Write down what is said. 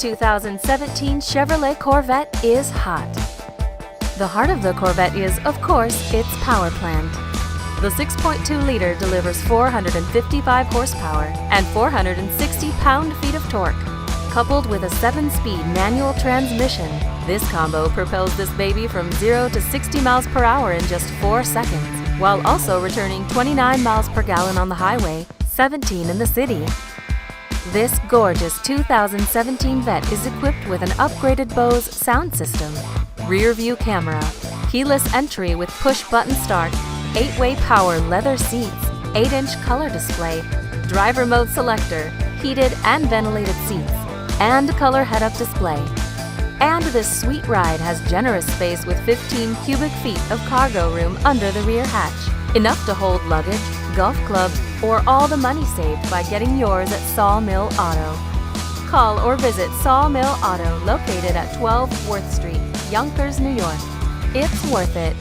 2017 Chevrolet Corvette is hot. The heart of the Corvette is, of course, its power plant. The 6.2-liter delivers 455 horsepower and 460 pound-feet of torque. Coupled with a 7-speed manual transmission, this combo propels this baby from 0 to 60 miles per hour in just 4 seconds, while also returning 29 miles per gallon on the highway, 17 in the city. This gorgeous 2017 Vette is equipped with an upgraded Bose sound system, rear view camera, keyless entry with push-button start, 8-way power leather seats, 8-inch color display, driver mode selector, heated and ventilated seats, and color head-up display. And this sweet ride has generous space with 15 cubic feet of cargo room under the rear hatch, enough to hold luggage, golf clubs, or all the money saved by getting yours at Sawmill Auto. Call or visit Sawmill Auto, located at 12 Worth Street, Yonkers, New York. It's worth it.